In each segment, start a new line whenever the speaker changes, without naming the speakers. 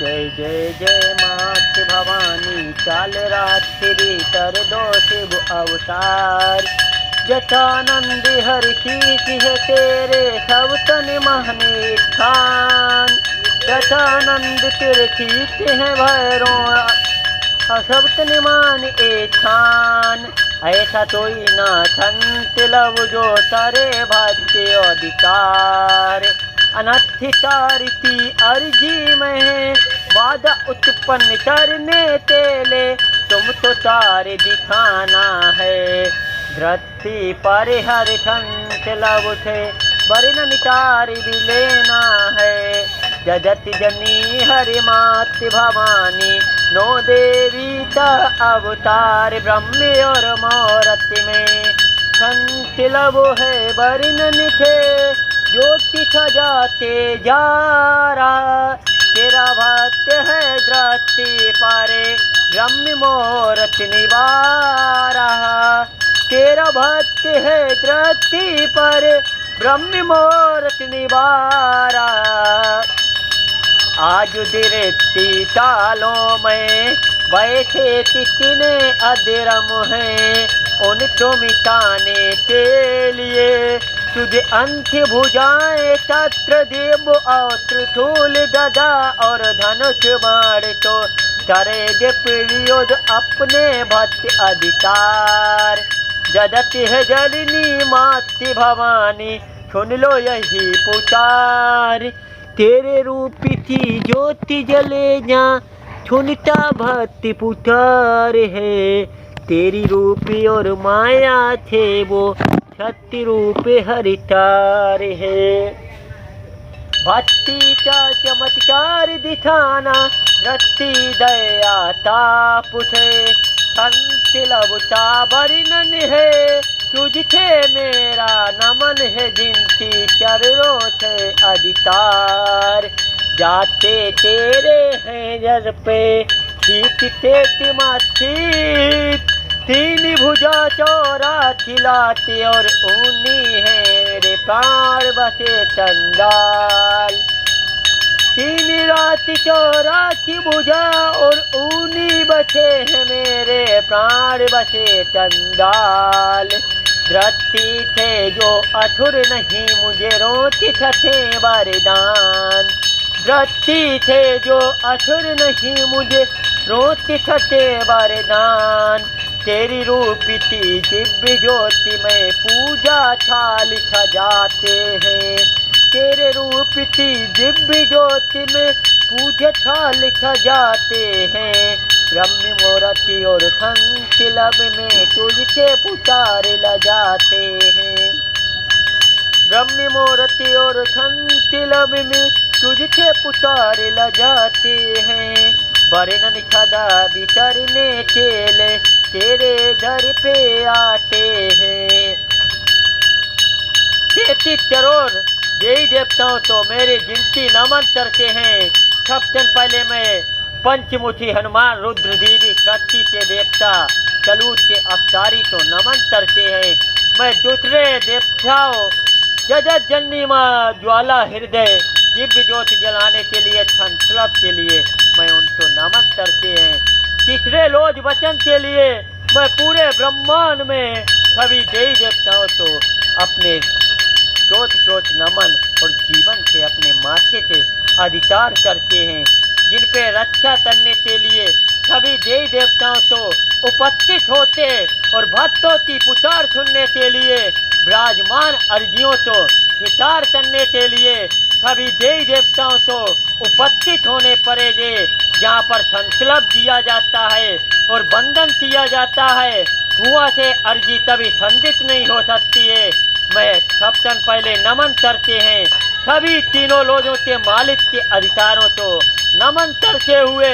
जय जय जय मात भवानी काल रात्रि तर दो शिव अवतार। जटानंद हर शीश है तेरे सब तन महने स्थान। जटानंद तेरे शीश है भैरों सब तन मान ए स्थान। ऐसा कोई ना संत लव जो तारे भक्ति अधिकार। अनथितारिति अर्जी में बाधा उत्पन्न करने तेले तुम तो तारे दिखाना है। धरती पर हर संत लव थे वर्णन तार भी लेना है। जगत जनी हरि मात भवानी नो देवी का अवतार। ब्रह्म और मूरत में संत लव है वर्णन थे ज्योति सजाते जा रहा। तेरा भक्त है धरती पर ब्रह्म मूरत निवारा। तेरा भक्त है धरती पर ब्रह्म मूरत निवारा। आज दृष्टि तालों में बैठे कितने अधर्म हैं। उनको मिटाने के लिए तुझे अंत भुजाएं शस्त्र देव और त्रिशूल गदा और धनुष बाण तो करे दे प्रयोग अपने भक्त अधिकार। जगत है जननी मात भवानी सुन लो यही पुकार। तेरे रूप की ज्योति जले जा सुनता भक्ति पुकार है। तेरी रूपी और माया थे वो सत्य रूप हरितार है। भक्ति का चमत्कार दिखाना रत्ती दया ताप थे। संत लवता वर्णन है तुझसे मेरा नमन है। जिनकी चरणों से अधिकार जाते तेरे हैं जर पे खींचते तिमाथित। तीन भुजा चौरा खिलाते और ऊनी है रे प्राण बसे चंडाल। तीन रात चौरासी भुजा और ऊनी बचे हैं मेरे प्राण बसे चंडाल। धरती थे जो अठुर नहीं मुझे रोती थे वरदान। धरती थे जो अठुर नहीं मुझे रोती थे वरदान। तेरी रूपी दिव्य ज्योति में पूजा थाल सजाते हैं। तेरे रूप की दिव्य ज्योति में पूजा थाल सजाते हैं। ब्रह्म मूर्ति और संत लब में तुझसे पुकार लजाते हैं। ब्रह्म मूर्ति और संत लब में तुझसे पुकार लजाते हैं। वर्णन सदा विचरने चेले तेरे दर पे आते हैं। 33 करोड़ देवी देवताओं तो मेरे गिनती नमन करते हैं। सबसे पहले मैं पंचमुखी हनुमान रुद्र देवी शक्ति के देवता कलूट के अवतारी तो नमन करते हैं। मैं दूसरे देवताओं जगत जननी माँ ज्वाला हृदय दिव्य ज्योति जलाने के लिए संकल्प के लिए मैं उनको नमन करते हैं। तीसरे लोज वचन के लिए मैं पूरे ब्रह्मांड में सभी देवी देवताओं को अपने कोट नमन और जीवन से अपने माथे से अधिकार करते हैं। जिन पे रक्षा करने के लिए सभी देवी देवताओं तो उपस्थित होते और भक्तों की पुकार सुनने के लिए विराजमान अर्जियों तो विचार करने के लिए सभी देवी देवताओं तो उपस्थित होने पड़ेंगे। जहाँ पर संकल्प दिया जाता है और बंधन किया जाता है हुआ से अर्जी तभी संदिग्ध नहीं हो सकती है। मैं सबसे पहले नमन करते हैं सभी तीनों लोगों के मालिक के अधिकारों को नमन करते हुए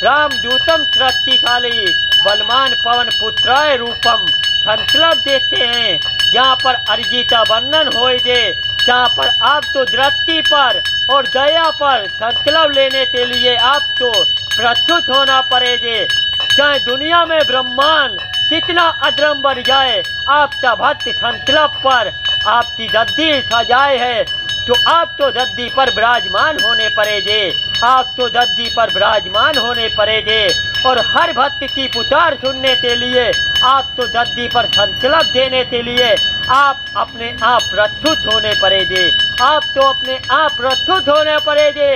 रामदूतम शक्तिशाली बलवान पवन पुत्राय रूपम संकल्प देते हैं। जहाँ पर अर्जी का वर्णन हो दे जहाँ पर आपको दृष्टि पर और दया पर संकल्प लेने के लिए आपको प्रस्तुत होना पड़ेगा। चाहे दुनिया में ब्रह्मांड कितना अधर्म बढ़ जाए आपका भक्त संकल्प पर आपकी गद्दी सजाए है तो आप तो गद्दी पर विराजमान होने पड़े जे, आप तो गद्दी पर विराजमान होने पड़े जे। और हर भक्त की पुकार सुनने के लिए आप तो गद्दी पर संकल्प देने के लिए आप अपने आप प्रस्तुत होने पड़े जे, आप तो अपने आप प्रस्तुत होने पड़े जे।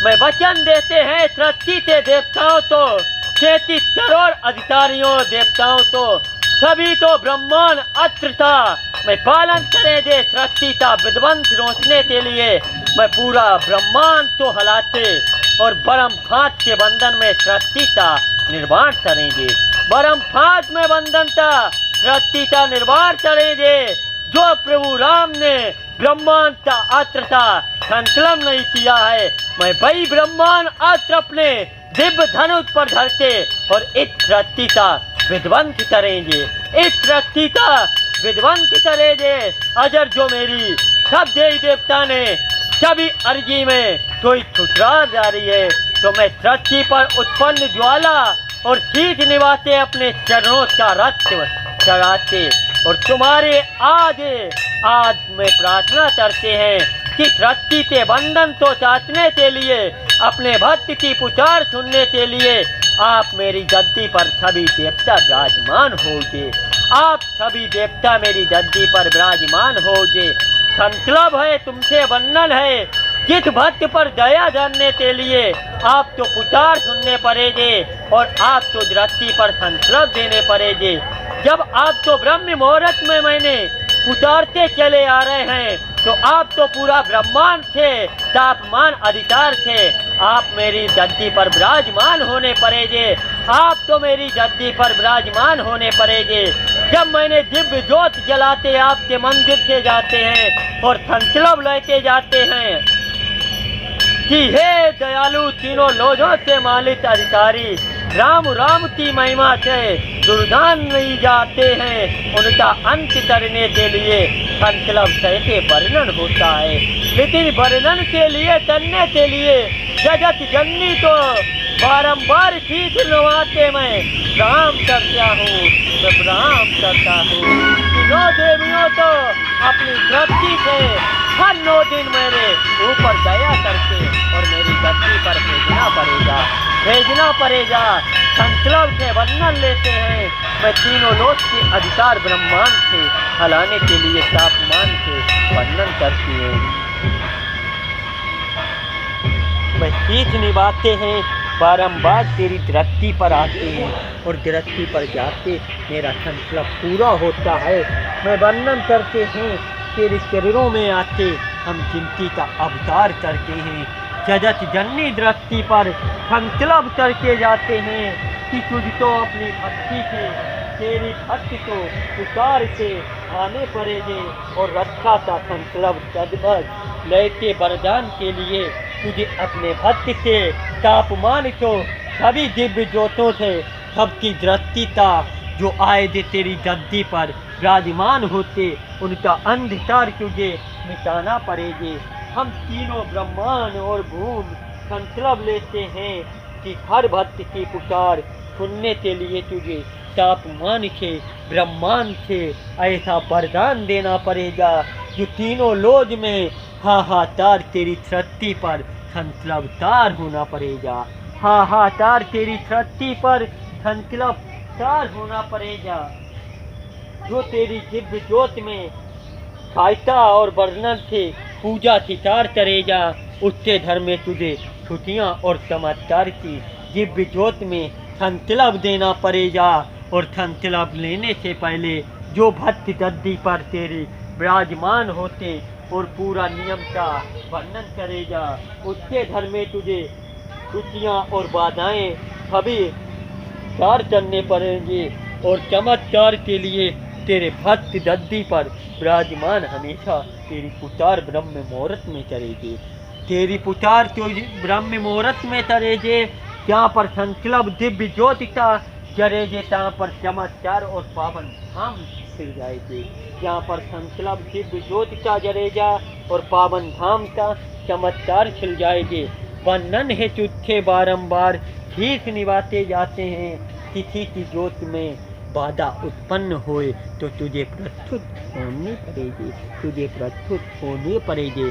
मैं वचन देते हैं सृष्टि के देवताओं तो 33 करोड़ अधिकारियों देवताओं तो सभी तो ब्रह्मांड अत्र था। मैं पालन करे दे सृष्टि का विध्वंस रोकने के लिए मैं पूरा ब्रह्मांड तो हलाते और बरम फांस के बंधन में सृष्टि का निर्माण करेंगे, बरम फांस में बंधन था सृष्टि का निर्माण करेंगे। जो प्रभु राम ने ब्रह्मांड का अत्र का संकलन नहीं किया है, मैं वही ब्रह्मांड अत्र अपने दिव्य धनुष पर धरते और इस सृष्टि का विध्वंस करेंगे, इस सृष्टि का विध्वंस करेंगे। अजर जो मेरी सब देवी देवता ने सभी अर्जी में कोई ठुकरार जारी है तो मैं सृष्टि पर उत्पन्न ज्वाला और शीत निवासे अपने चरणों का रक्त चढ़ाते और तुम्हारे आज में प्रार्थना करते हैं कि सृष्टि के बंधन तो चाटने के लिए अपने भक्त की पुकार सुनने के लिए आप मेरी गद्दी पर सभी देवता विराजमान होगे, आप सभी देवता मेरी गद्दी पर विराजमान होगे। संकल्प है तुमसे वंदन है, जिस भक्त पर दया जानने के लिए आप तो पुकार सुनने पड़ेगे और आप तो दृष्टि पर संकल्प देने पड़ेगे। जब आप तो ब्रह्म मुहूर्त में मैंने पुकारते चले आ रहे हैं तो आप तो पूरा ब्रह्मांड थे, तापमान अधिकार थे, आप मेरी गद्दी पर विराजमान होने पड़ेगे, आप तो मेरी गद्दी पर विराजमान होने पड़ेगे। जब मैंने दिव्य ज्योत जलाते आपके मंदिर से जाते हैं और संकल्प लेके जाते हैं कि हे दयालु तीनों लोजों से मालिक अधिकारी, राम राम की महिमा से दुर्दान नहीं जाते हैं, उनका अंत करने के लिए संकल्प कैसे वर्णन होता है। लेकिन वर्णन के लिए करने के लिए जगत जननी तो बारंबार शीश नवाते मैं प्रणाम करता हूँ, मैं प्रणाम करता हूँ। तीनों देवियों तो अपनी दृष्टि से हर 9 दिन मेरे ऊपर दया करके और मेरी गद्दी पर भेजना पड़ेगा। संकल्प से वंदन लेते हैं, मैं तीनों लोक के अधिकार ब्रह्मांड से हलाने के लिए तापमान से वंदन करती हूँ। मैं शीश निभाते हैं, बारंबार तेरी दृष्टि पर आते हैं और दृष्टि पर जाते मेरा संकल्प पूरा होता है। मैं वंदन करते हैं, तेरे चरणों में आते हम जिंदगी का अवतार करते हैं। जगत जननी दृष्टि पर संकल्प करके जाते हैं कि तुझको अपनी भक्ति से तेरी भक्ति को पुकार से आने पड़ेंगे और रक्षा का संकल्प सदभर लेते वरदान के लिए तुझे अपने भक्त से तापमान को सभी दिव्य ज्योतों से सबकी दृष्टि का जो आए थे तेरी गद्दी पर विराजमान होते उनका अंधकार तुझे मिटाना पड़ेगी। हम तीनों ब्रह्मांड और भूमि संकल्प लेते हैं कि हर भक्त की पुकार सुनने के लिए तुझे तापमान से ब्रह्मांड से ऐसा वरदान देना पड़ेगा जो तीनों लोज में हाहाकार तेरी सृष्टि पर संकल्पदार होना पड़ेगा, हाहाकार तेरी सृष्टि पर संकल्पदार होना पड़ेगा। जो तेरी दिव्य ज्योत में सहायता और वर्णन से पूजा सितार करेगा उसके घर में तुझे छुट्टियाँ और चमत्कार की दिव्य ज्योत में संकल्प देना पड़ेगा। और संकल्प लेने से पहले जो भक्त गद्दी पर तेरे विराजमान होते और पूरा नियम का वर्णन करेगा उसके घर में तुझे छुट्टियाँ और बाधाएं सभी पार करने पड़ेंगे और चमत्कार के लिए तेरे भक्त गद्दी पर विराजमान हमेशा तेरी पुकार ब्रह्म मुहूर्त में करेगी, तेरी पुकार तो ब्रह्म मुहूर्त में करेगे। जहाँ पर संकल्प दिव्य ज्योति का जरेगे तहाँ पर चमत्कार और पावन धाम खिल जाएगी। जहाँ पर संकल्प दिव्य ज्योति का जरेगा और पावन धाम का चमत्कार खिल जाएगी। वंदन है तुझे बारंबार शीश निभाते जाते हैं, किसी की ज्योत में बाधा उत्पन्न होए तो तुझे प्रस्तुत होनी पड़ेगी, तुझे प्रस्तुत होने पड़ेगी।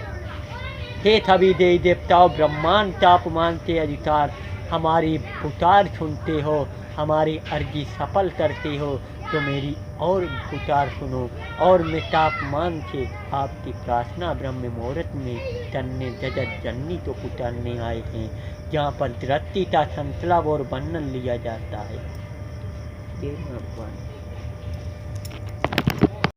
हे सभी देवी देवताओं, ब्रह्मांड तापमान के अधिकार हमारी पुकार सुनते हो, हमारी अर्जी सफल करते हो, तो मेरी और पुकार सुनो। और मैं तापमान से आपकी प्रार्थना ब्रह्म मुहूर्त में करने जगत जननी को पुकारने आए हैं, जहाँ पर धरती का संकल्प और बंधन लिया जाता है। देव भगवान।